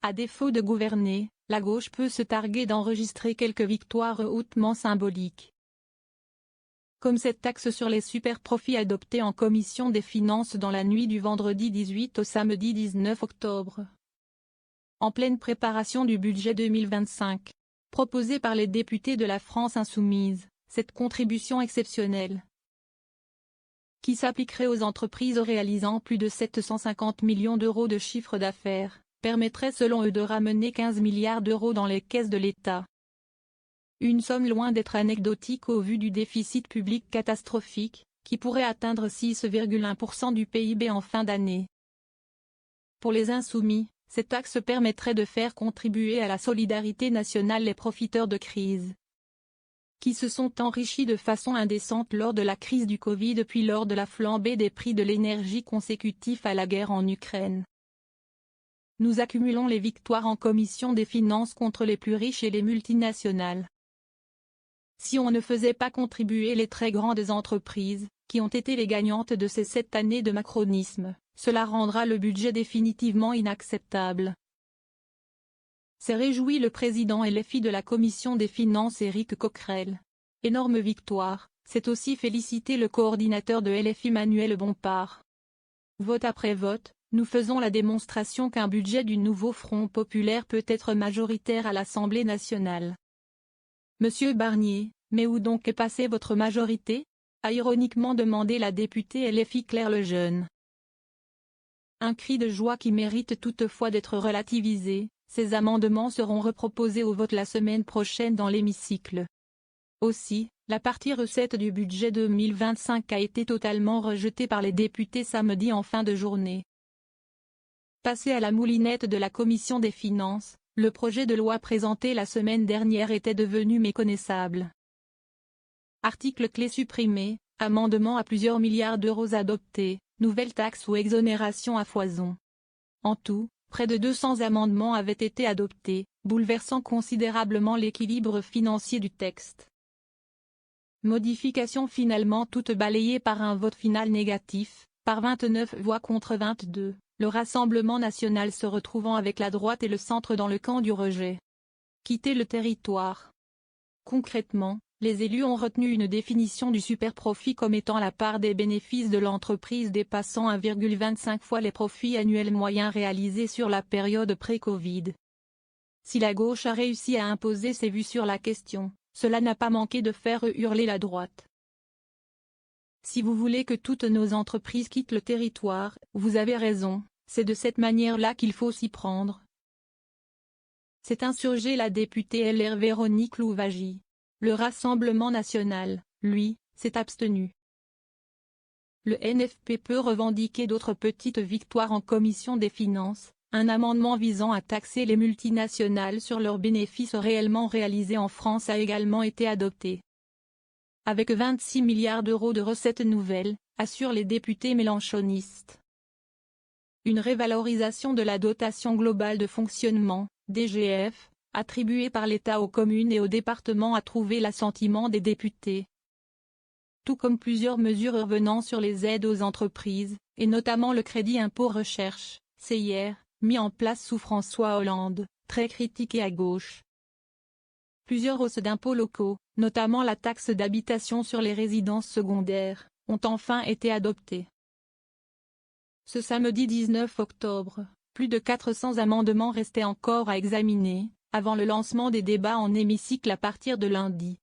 À défaut de gouverner, la gauche peut se targuer d'enregistrer quelques victoires hautement symboliques. Comme cette taxe sur les superprofits adoptée en commission des finances dans la nuit du vendredi 18 au samedi 19 octobre. En pleine préparation du budget 2025, proposée par les députés de la France insoumise, cette contribution exceptionnelle, qui s'appliquerait aux entreprises réalisant plus de 750 millions d'euros de chiffre d'affaires, permettrait selon eux de ramener 15 milliards d'euros dans les caisses de l'État. Une somme loin d'être anecdotique au vu du déficit public catastrophique, qui pourrait atteindre 6,1% du PIB en fin d'année. Pour les insoumis, cette taxe permettrait de faire contribuer à la solidarité nationale les profiteurs de crise, qui se sont enrichis de façon indécente lors de la crise du Covid puis lors de la flambée des prix de l'énergie consécutifs à la guerre en Ukraine. Nous accumulons les victoires en commission des finances contre les plus riches et les multinationales. Si on ne faisait pas contribuer les très grandes entreprises, qui ont été les gagnantes de ces 7 années de macronisme, cela rendra le budget définitivement inacceptable. S'est réjoui le président LFI de la commission des finances Éric Coquerel. Énorme victoire, c'est aussi féliciter le coordinateur de LFI Manuel Bompard. Vote après vote, nous faisons la démonstration qu'un budget du nouveau Front populaire peut être majoritaire à l'Assemblée nationale. Monsieur Barnier, mais où donc est passée votre majorité ? A ironiquement demandé la députée LFI Claire Lejeune. Un cri de joie qui mérite toutefois d'être relativisé, ces amendements seront reproposés au vote la semaine prochaine dans l'hémicycle. Aussi, la partie recettes du budget 2025 a été totalement rejetée par les députés samedi en fin de journée. Passé à la moulinette de la commission des finances, le projet de loi présenté la semaine dernière était devenu méconnaissable. Article clé supprimé, amendement à plusieurs milliards d'euros adoptés, nouvelles taxes ou exonérations à foison. En tout, près de 200 amendements avaient été adoptés, bouleversant considérablement l'équilibre financier du texte. Modifications finalement toutes balayées par un vote final négatif, par 29 voix contre 22, le Rassemblement national se retrouvant avec la droite et le centre dans le camp du rejet. Quitter le territoire. Concrètement, les élus ont retenu une définition du superprofit comme étant la part des bénéfices de l'entreprise dépassant 1,25 fois les profits annuels moyens réalisés sur la période pré-Covid. Si la gauche a réussi à imposer ses vues sur la question, cela n'a pas manqué de faire hurler la droite. Si vous voulez que toutes nos entreprises quittent le territoire, vous avez raison, c'est de cette manière-là qu'il faut s'y prendre. S'est insurgée la députée LR Véronique Louwagie. Le Rassemblement national, lui, s'est abstenu. Le NFP peut revendiquer d'autres petites victoires en commission des finances. Un amendement visant à taxer les multinationales sur leurs bénéfices réellement réalisés en France a également été adopté. Avec 26 milliards d'euros de recettes nouvelles, assurent les députés mélenchonistes. Une révalorisation de la dotation globale de fonctionnement, DGF, attribuée par l'État aux communes et aux départements a trouvé l'assentiment des députés. Tout comme plusieurs mesures revenant sur les aides aux entreprises, et notamment le crédit impôt recherche, CIR, mis en place sous François Hollande, très critiqué à gauche. Plusieurs hausses d'impôts locaux, notamment la taxe d'habitation sur les résidences secondaires, ont enfin été adoptées. Ce samedi 19 octobre, plus de 400 amendements restaient encore à examiner, avant le lancement des débats en hémicycle à partir de lundi.